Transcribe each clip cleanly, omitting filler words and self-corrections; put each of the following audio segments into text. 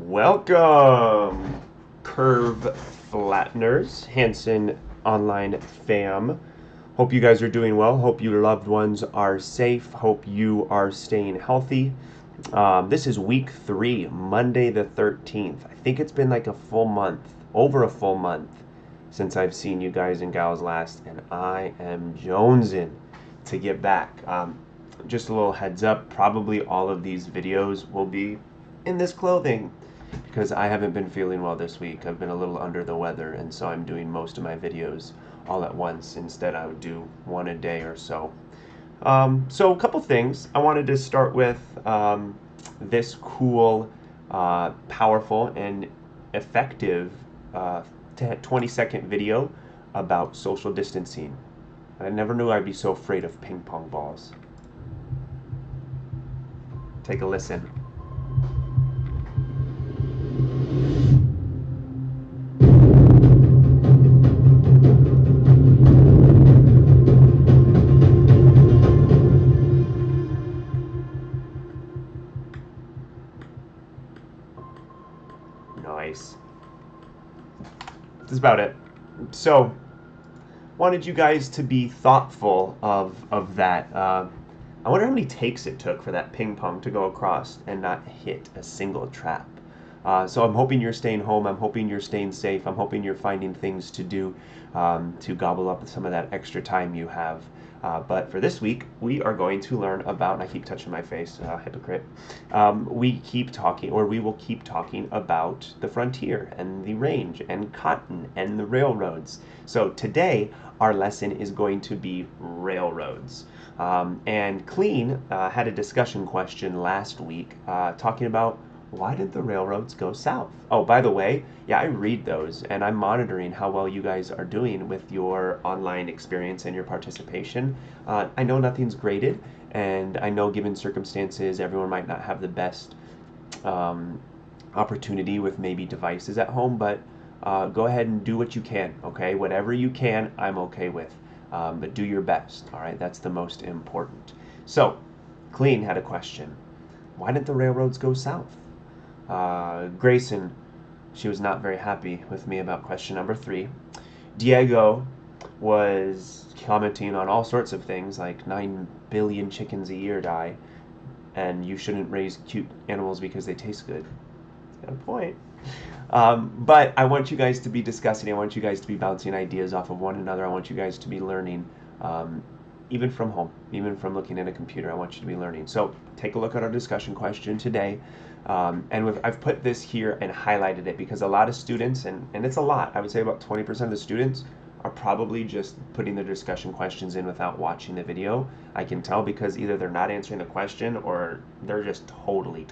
Welcome, curve flatteners, Hanson Online fam. Hope you guys are doing well. Hope your loved ones are safe. Hope you are staying healthy. This is week 3, Monday the 13th. I think it's been like a full month, over a full month, since I've seen you guys and gals last, and I am jonesing to get back. Just a little heads up, probably all of these videos will be in this clothing because I haven't been feeling well this week. I've been a little under the weather, and so I'm doing most of my videos all at once. Instead, I would do one a day or so. So a couple things. I wanted to start with this cool, powerful, and effective 20-second video about social distancing. I never knew I'd be so afraid of ping pong balls. Take a listen. Nice. That's about it. So, wanted you guys to be thoughtful of that. I wonder how many takes it took for that ping pong to go across and not hit a single trap. So I'm hoping you're staying home. I'm hoping you're staying safe. I'm hoping you're finding things to do to gobble up some of that extra time you have. But for this week, we are going to learn about, and I keep touching my face, hypocrite. We will keep talking about the frontier and the range and cotton and the railroads. So today, our lesson is going to be railroads. And Clean had a discussion question last week talking about why did the railroads go south? Oh, by the way, yeah, I read those and I'm monitoring how well you guys are doing with your online experience and your participation. I know nothing's graded, and I know given circumstances, everyone might not have the best opportunity with maybe devices at home, but go ahead and do what you can, okay? Whatever you can, I'm okay with. But do your best, all right? That's the most important. So, Clean had a question. Why didn't the railroads go south? Grayson, she was not very happy with me about question number 3. Diego was commenting on all sorts of things like 9 billion chickens a year die, and you shouldn't raise cute animals because they taste good. Got a point. But I want you guys to be discussing. I want you guys to be bouncing ideas off of one another. I want you guys to be learning, even from home, even from looking at a computer. I want you to be learning. So take a look at our discussion question today. I've put this here and highlighted it because a lot of students, and it's a lot, I would say about 20% of the students are probably just putting their discussion questions in without watching the video. I can tell because either they're not answering the question or they're just totally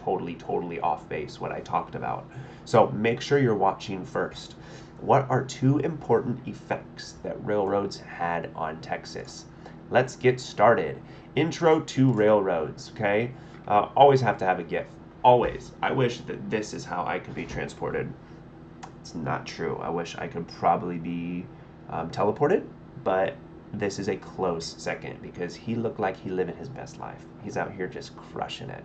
off base what I talked about. So make sure you're watching first. What are 2 important effects that railroads had on Texas? Let's get started. Intro to railroads, okay? Always have to have a gift. Always. I wish that this is how I could be transported. It's not true. I wish I could probably be teleported, but this is a close second because he looked like he living his best life. He's out here just crushing it.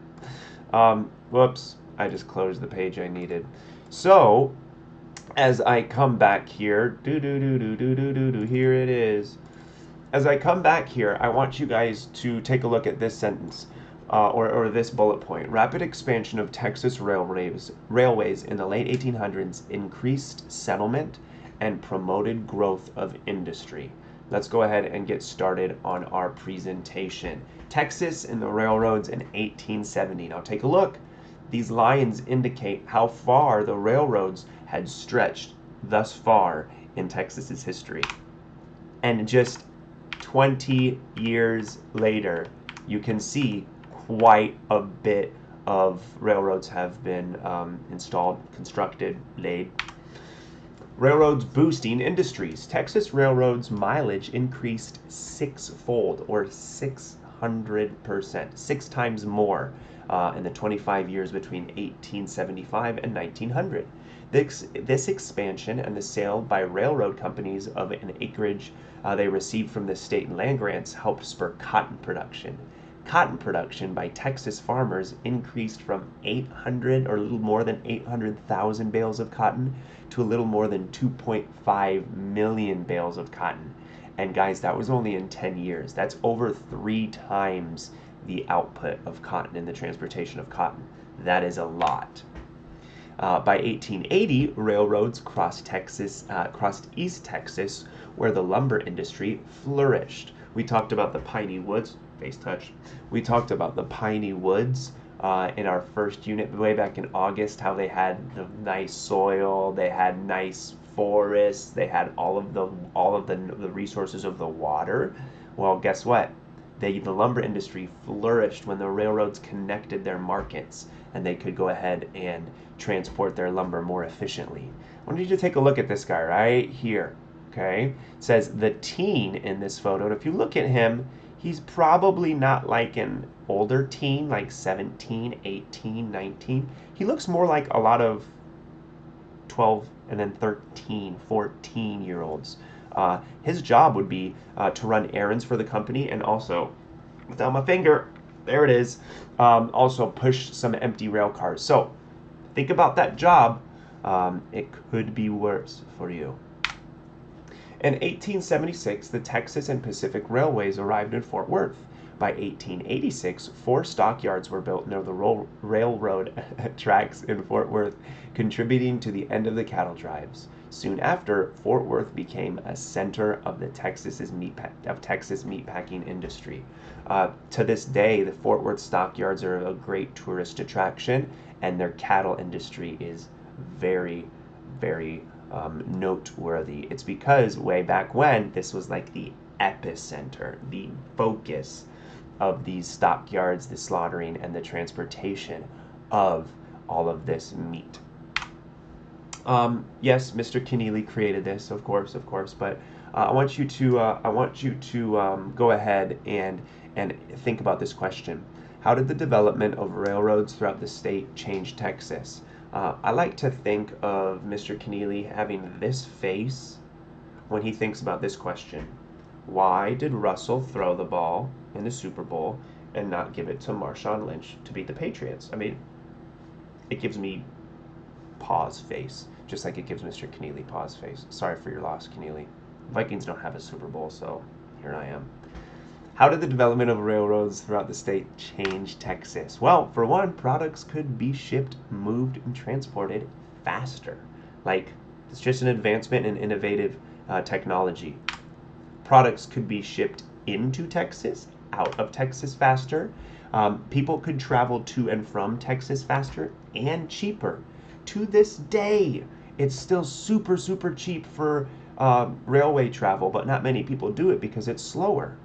Whoops, I just closed the page I needed. So, as I come back here, here it is. As I come back here, I want you guys to take a look at this sentence. Or this bullet point. Rapid expansion of Texas railways in the late 1800s increased settlement and promoted growth of industry. Let's go ahead and get started on our presentation. Texas and the railroads in 1870. Now take a look. These lines indicate how far the railroads had stretched thus far in Texas's history. And just 20 years later, you can see quite a bit of railroads have been installed, constructed, laid. Railroads boosting industries. Texas railroads mileage increased 6-fold, or 600%, 6 times more in the 25 years between 1875 and 1900. This expansion and the sale by railroad companies of an acreage they received from the state and land grants helped spur cotton production. Cotton production by Texas farmers increased from 800 or a little more than 800,000 bales of cotton to a little more than 2.5 million bales of cotton. And guys, that was only in 10 years. That's over 3 times the output of cotton in the transportation of cotton. That is a lot. By 1880, railroads crossed East Texas, where the lumber industry flourished. We talked about the piney woods. Face touch. We talked about the piney woods in our first unit way back in August, how they had the nice soil, they had nice forests, they had all of the resources of the water. Well, guess what? The lumber industry flourished when the railroads connected their markets, and they could go ahead and transport their lumber more efficiently. I want you to take a look at this guy right here. Okay, it says the teen in this photo, and if you look at him, he's probably not like an older teen, like 17, 18, 19. He looks more like a lot of 12 and then 13, 14-year-olds. His job would be to run errands for the company and also, without my finger, there it is, also push some empty rail cars. So think about that job. It could be worse for you. In 1876, the Texas and Pacific Railways arrived in Fort Worth. By 1886, 4 stockyards were built near the railroad tracks in Fort Worth, contributing to the end of the cattle drives. Soon after, Fort Worth became a center of the Texas meatpacking industry. To this day, the Fort Worth stockyards are a great tourist attraction, and their cattle industry is very, very noteworthy. It's because way back when, this was like the epicenter, the focus of these stockyards, the slaughtering, and the transportation of all of this meat. Yes, Mr. Keneally created this, of course, but I want you to go ahead and think about this question. How did the development of railroads throughout the state change Texas? I like to think of Mr. Keneally having this face when he thinks about this question. Why did Russell throw the ball in the Super Bowl and not give it to Marshawn Lynch to beat the Patriots? I mean, it gives me pause face, just like it gives Mr. Keneally pause face. Sorry for your loss, Keneally. Vikings don't have a Super Bowl, so here I am. How did the development of railroads throughout the state change Texas? Well, for one, products could be shipped, moved, and transported faster. Like, it's just an advancement in innovative technology. Products could be shipped into Texas, out of Texas faster. People could travel to and from Texas faster and cheaper. To this day, it's still super, super cheap for railway travel, but not many people do it because it's slower.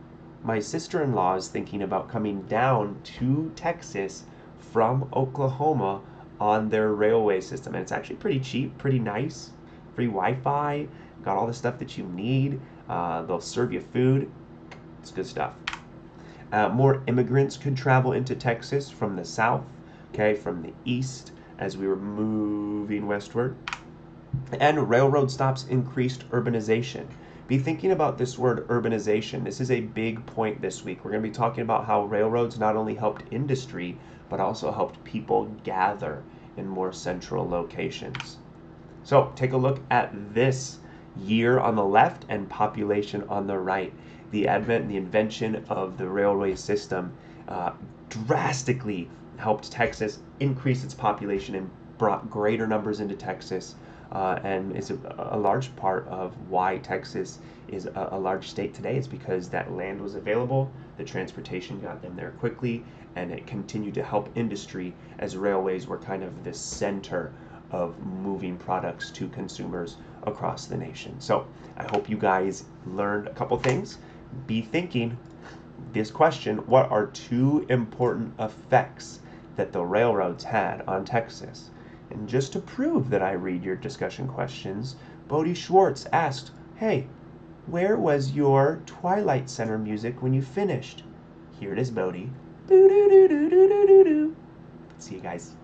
My sister-in-law is thinking about coming down to Texas from Oklahoma on their railway system. And it's actually pretty cheap, pretty nice. Free Wi-Fi, got all the stuff that you need. They'll serve you food. It's good stuff. More immigrants could travel into Texas from the south, okay, from the east as we were moving westward. And railroad stops increased urbanization. Be thinking about this word urbanization. This is a big point this week. We're going to be talking about how railroads not only helped industry, but also helped people gather in more central locations. So take a look at this year on the left and population on the right. The advent and the invention of the railway system drastically helped Texas increase its population and brought greater numbers into Texas. And is a large part of why Texas is a large state today. It's because that land was available, the transportation got them there quickly, and it continued to help industry as railways were kind of the center of moving products to consumers across the nation. So I hope you guys learned a couple things. Be thinking this question: what are 2 important effects that the railroads had on Texas? And just to prove that I read your discussion questions, Bodie Schwartz asked, hey, where was your Twilight Center music when you finished? Here it is, Bodie. See you guys.